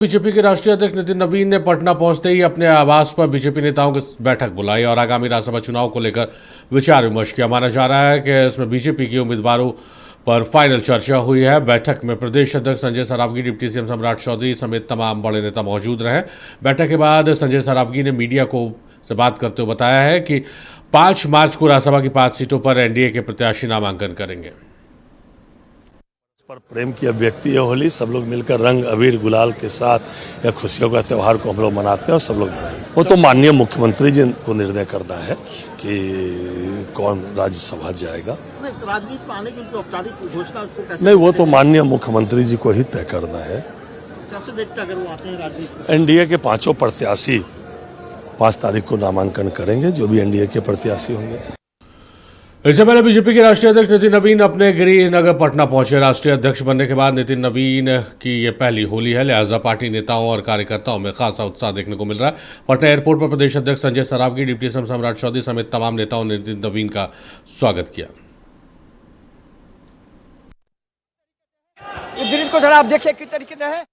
BJP के राष्ट्रीय अध्यक्ष नितिन नवीन ने पटना पहुंचते ही अपने आवास पर बीजेपी नेताओं की बैठक बुलाई और आगामी राज्यसभा चुनाव को लेकर विचार विमर्श किया। माना जा रहा है कि इसमें बीजेपी के उम्मीदवारों पर फाइनल चर्चा हुई है। बैठक में प्रदेश अध्यक्ष संजय सरावगी, डिप्टी सीएम सम्राट चौधरी समेत तमाम बड़े नेता मौजूद रहे। बैठक के बाद संजय सरावगी ने मीडिया से बात करते हुए बताया है कि 5 मार्च को राज्यसभा की 5 सीटों पर एनडीए के प्रत्याशी नामांकन करेंगे। पर प्रेम की अभिव्यक्ति है होली। सब लोग मिलकर रंग अबीर गुलाल के साथ या खुशियों का त्यौहार को हम लोग मनाते हैं और सब लोग वो तो माननीय मुख्यमंत्री जी को निर्णय करना है कि कौन राज्यसभा जाएगा। राजनीति में आने की उनकी औपचारिक घोषणा को कैसे नहीं, वो तो माननीय मुख्यमंत्री जी को ही तय करना है। कैसे देखते अगर वो आते हैं राजनीति? एनडीए के 5 प्रत्याशी 5 तारीख को नामांकन करेंगे, जो भी एनडीए के प्रत्याशी होंगे। इससे पहले बीजेपी के राष्ट्रीय अध्यक्ष नितिन नवीन अपने गृह नगर पटना पहुंचे। राष्ट्रीय अध्यक्ष बनने के बाद नितिन नवीन की ये पहली होली है, लिहाजा पार्टी नेताओं और कार्यकर्ताओं में खासा उत्साह देखने को मिल रहा है। पटना एयरपोर्ट पर प्रदेश अध्यक्ष संजय सरावगी, डिप्टी सीएम सम्राट चौधरी समेत तमाम नेताओं ने नितिन नवीन का स्वागत किया। इस दृश्य को जरा आप देखिए किस तरीके से है।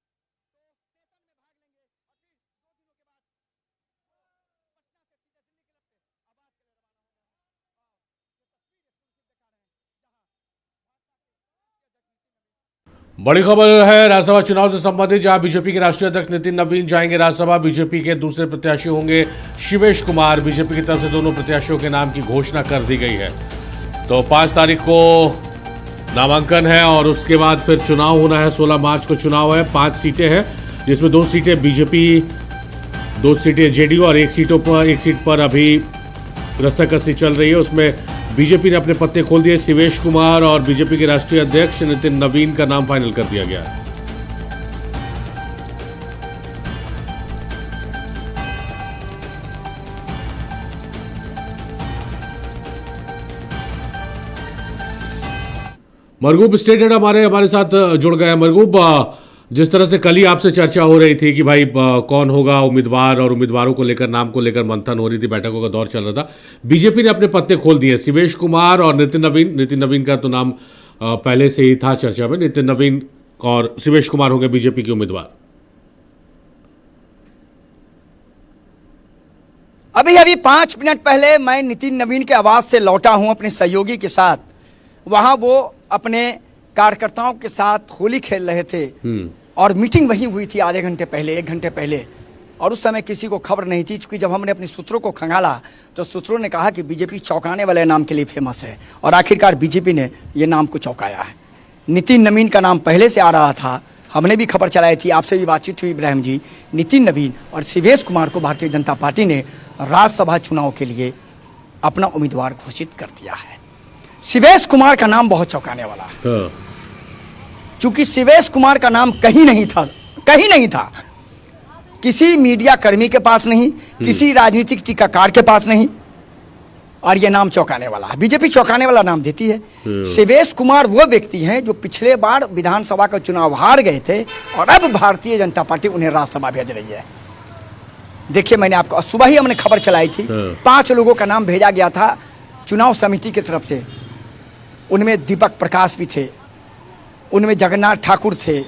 बड़ी खबर है राज्यसभा चुनाव से संबंधित, जहां बीजेपी के राष्ट्रीय अध्यक्ष नितिन नवीन जाएंगे राज्यसभा। बीजेपी के दूसरे प्रत्याशी होंगे शिवेश कुमार। बीजेपी की तरफ से दोनों प्रत्याशियों के नाम की घोषणा कर दी गई है। तो 5 तारीख को नामांकन है और उसके बाद फिर चुनाव होना है। 16 मार्च को चुनाव है। 5 सीटें हैं, जिसमें 2 सीटें बीजेपी, 2 सीटें जेडीयू और 1 सीट पर अभी रस्साकसी चल रही है। उसमें बीजेपी ने अपने पत्ते खोल दिए। शिवेश कुमार और बीजेपी के राष्ट्रीय अध्यक्ष नितिन नवीन का नाम फाइनल कर दिया गया है। मरगूब स्टेट हेड हमारे साथ जुड़ गए हैं। मरगूब, जिस तरह से कल ही आपसे चर्चा हो रही थी कि भाई कौन होगा उम्मीदवार और उम्मीदवारों को लेकर, नाम को लेकर मंथन हो रही थी, बैठकों का दौर चल रहा था, बीजेपी ने अपने पत्ते खोल दिए। शिवेश कुमार और नितिन नवीन का तो नाम पहले से ही था चर्चा में। नितिन नवीन और शिवेश कुमार होंगे बीजेपी के उम्मीदवार। अभी 5 मिनट पहले मैं नितिन नवीन के आवास से लौटा हूं अपने सहयोगी के साथ। वहां वो अपने कार्यकर्ताओं के साथ होली खेल रहे थे और मीटिंग वहीं हुई थी आधे घंटे पहले, 1 घंटे पहले। और उस समय किसी को खबर नहीं थी, क्योंकि जब हमने अपने सूत्रों को खंगाला तो सूत्रों ने कहा कि बीजेपी चौंकाने वाले नाम के लिए फेमस है। और आखिरकार बीजेपी ने ये नाम को चौंकाया है। नितिन नवीन का नाम पहले से आ रहा था, हमने भी खबर चलाई थी, आपसे भी बातचीत हुई इब्राहिम जी। नितिन नवीन और शिवेश कुमार को भारतीय जनता पार्टी ने राज्यसभा चुनाव के लिए अपना उम्मीदवार घोषित कर दिया है। शिवेश कुमार का नाम बहुत चौंकाने वाला है, क्योंकि शिवेश कुमार का नाम कहीं नहीं था। किसी मीडिया कर्मी के पास नहीं, किसी राजनीतिक टीकाकार के पास नहीं, और यह नाम चौंकाने वाला है। बीजेपी चौंकाने वाला नाम देती है। शिवेश कुमार वो व्यक्ति हैं जो पिछले बार विधानसभा का चुनाव हार गए थे और अब भारतीय जनता पार्टी उन्हें राज्यसभा भेज रही है। देखिए, मैंने आपको सुबह ही हमने खबर चलाई थी, 5 लोगों का नाम भेजा गया था चुनाव समिति की तरफ से। उनमें दीपक प्रकाश भी थे, उनमें जगन्नाथ ठाकुर थे,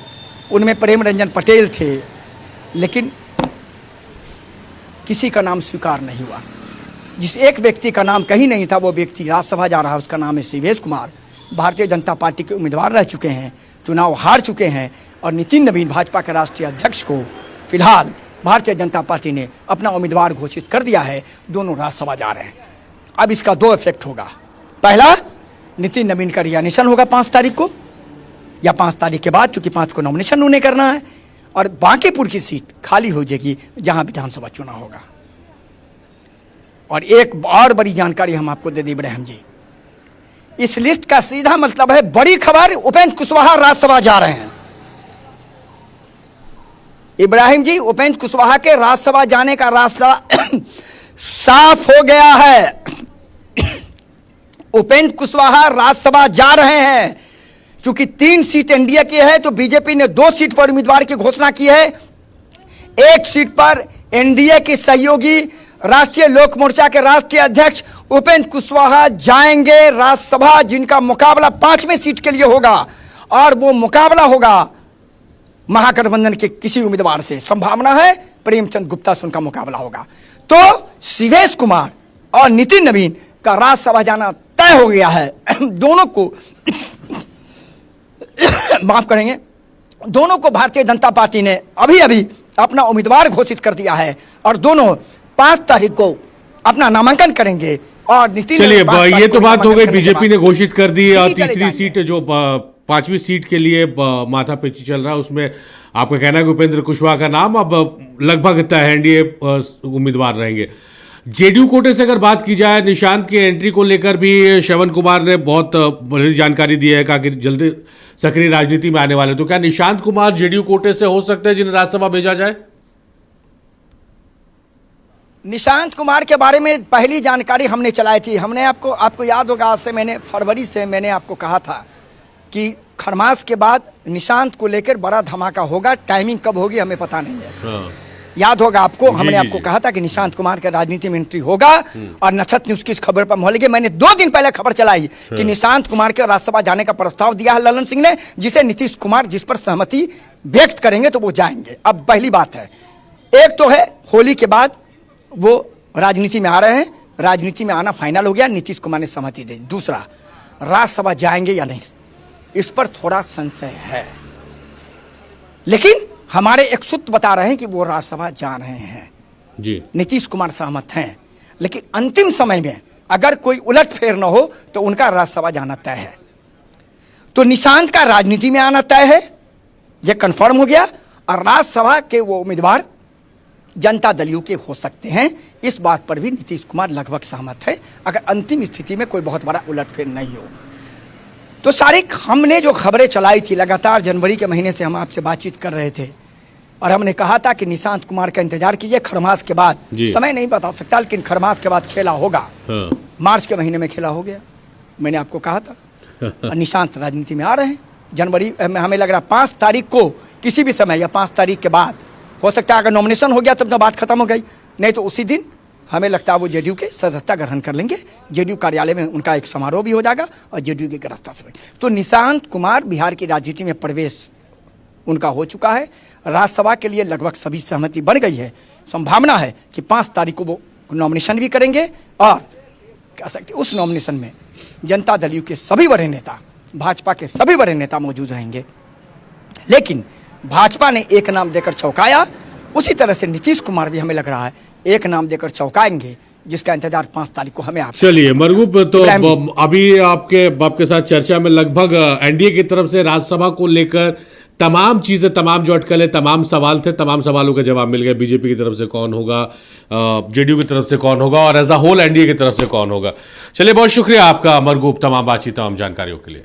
उनमें प्रेम रंजन पटेल थे, लेकिन किसी का नाम स्वीकार नहीं हुआ। जिस एक व्यक्ति का नाम कहीं नहीं था, वो व्यक्ति राज्यसभा जा रहा है, उसका नाम है शिवेश कुमार। भारतीय जनता पार्टी के उम्मीदवार रह चुके हैं, चुनाव हार चुके हैं, और नितिन नवीन भाजपा के राष्ट्रीय अध्यक्ष को फिलहाल भारतीय जनता पार्टी ने अपना उम्मीदवार घोषित कर दिया है। दोनों राज्यसभा जा रहे हैं। अब इसका 2 इफेक्ट होगा। पहला, नितिन नवीन का रिजाइनेशन होगा 5 तारीख को, या 5 तारीख के बाद, चूंकि 5 को नॉमिनेशन उन्हें करना है, और बांकीपुर की सीट खाली हो जाएगी जहां विधानसभा चुनाव होगा। और एक और बड़ी जानकारी हम आपको दे दी इब्राहिम जी, इस लिस्ट का सीधा मतलब है, बड़ी खबर, उपेंद्र कुशवाहा राज्यसभा जा रहे हैं। इब्राहिम जी, उपेंद्र कुशवाहा के राज्यसभा जाने का रास्ता साफ हो गया है। उपेंद्र कुशवाहा राज्यसभा जा रहे हैं। चूंकि 3 सीट एनडीए की है, तो बीजेपी ने 2 सीट पर उम्मीदवार की घोषणा की है। 1 सीट पर एनडीए के सहयोगी राष्ट्रीय लोक मोर्चा के राष्ट्रीय अध्यक्ष उपेंद्र कुशवाहा जाएंगे राज्यसभा, जिनका मुकाबला 5वें सीट के लिए होगा। और वो मुकाबला होगा महागठबंधन के किसी उम्मीदवार से। संभावना है प्रेमचंद गुप्ता से उनका मुकाबला होगा। तो शिवेश कुमार और नितिन नवीन का राज्यसभा जाना तय हो गया है। दोनों को माफ करेंगे, दोनों को भारतीय जनता पार्टी ने अभी अभी अपना उम्मीदवार घोषित कर दिया है और दोनों 5 तारीख को अपना नामांकन करेंगे। और नितिन, चलिए ये तो बात हो गई, बीजेपी ने घोषित कर दी। और चले तीसरी जाएंगे। सीट जो 5वीं सीट के लिए माथापेची चल रहा है, उसमें आपका कहना है कि उपेंद्र कुशवाहा का नाम अब लगभग तय है, एनडीए उम्मीदवार रहेंगे। जेडीयू कोटे से अगर बात की जाए, निशांत की एंट्री को लेकर भी श्रवण कुमार ने बहुत बड़ी जानकारी दी है, कहा कि जल्दी सक्रिय राजनीति में आने वाले। तो क्या निशांत कुमार जेडीयू कोटे से हो सकते हैं जिन्हें राज्यसभा भेजा जाए? निशांत कुमार के बारे में पहली जानकारी हमने चलाई थी। हमने आपको याद होगा, आज से फरवरी से मैंने आपको कहा था कि खरमास के बाद निशांत को लेकर बड़ा धमाका होगा। टाइमिंग कब होगी हमें पता नहीं है। हाँ। याद होगा आपको, हमने जी, आपको जी। कहा था कि निशांत कुमार के राजनीति में एंट्री होगा और नक्षत्र न्यूज की इस खबर पर मोहल्ले मैंने 2 दिन पहले खबर चलाई कि निशांत कुमार के राज्यसभा जाने का प्रस्ताव दिया है ललन सिंह ने, जिसे नीतीश कुमार जिस पर सहमति व्यक्त करेंगे तो वो जाएंगे। अब पहली बात है, एक तो है होली के बाद वो राजनीति में आ रहे हैं, राजनीति में आना फाइनल हो गया, नीतीश कुमार ने सहमति दी। दूसरा, राज्यसभा जाएंगे या नहीं, इस पर थोड़ा संशय है, लेकिन हमारे एक सूत्र बता रहे हैं कि वो राज्यसभा जा रहे हैं जी। नीतीश कुमार सहमत हैं। लेकिन अंतिम समय में अगर कोई उलटफेर न हो तो उनका राज्यसभा जाना तय है। तो निशांत का राजनीति में आना तय है, यह कंफर्म हो गया। और राज्यसभा के वो उम्मीदवार जनता दल यू के हो सकते हैं, इस बात पर भी नीतीश कुमार लगभग सहमत है, अगर अंतिम स्थिति में कोई बहुत बड़ा उलटफेर नहीं हो। तो सारिक, हमने जो खबरें चलाई थी लगातार, जनवरी के महीने से हम आपसे बातचीत कर रहे थे और हमने कहा था कि निशांत कुमार का इंतजार कीजिए, खरमास के बाद, समय नहीं बता सकता लेकिन खरमास के बाद खेला होगा। हाँ। मार्च के महीने में खेला हो गया, मैंने आपको कहा था। और निशांत राजनीति में आ रहे हैं जनवरी में, हमें लग रहा 5 तारीख को किसी भी समय या 5 तारीख के बाद हो सकता है। अगर नॉमिनेशन हो गया तब तो बात खत्म हो गई, नहीं तो उसी दिन हमें लगता है वो जेडीयू के सदस्यता ग्रहण कर लेंगे। जेडीयू कार्यालय में उनका एक समारोह भी हो जाएगा और जेडीयू के गिरफ्तार से। तो निशांत कुमार बिहार की राजनीति में प्रवेश उनका हो चुका है। राज्यसभा के लिए लगभग सभी सहमति बन गई है। संभावना है कि 5 तारीख को वो नॉमिनेशन भी करेंगे और कह सकते उस नॉमिनेशन में जनता दल यू के सभी बड़े नेता, भाजपा के सभी बड़े नेता मौजूद रहेंगे। लेकिन भाजपा ने एक नाम देकर चौंकाया, उसी तरह से नीतीश कुमार भी हमें लग रहा है एक नाम देकर चौंकाएंगे, जिसका इंतजार 5 तारीख को हमें। चलिए मरगूब, तो अभी आपके साथ चर्चा में लगभग एनडीए की तरफ से राज्यसभा को लेकर तमाम चीजें, तमाम जो अटकलें, तमाम सवाल थे, तमाम सवालों के जवाब मिल गए। बीजेपी की तरफ से कौन होगा, जेडीयू की तरफ से कौन होगा और एज अ होल एनडीए की तरफ से कौन होगा। चलिए, बहुत शुक्रिया आपका मरगूब, तमाम बातचीत, तमाम जानकारियों के लिए।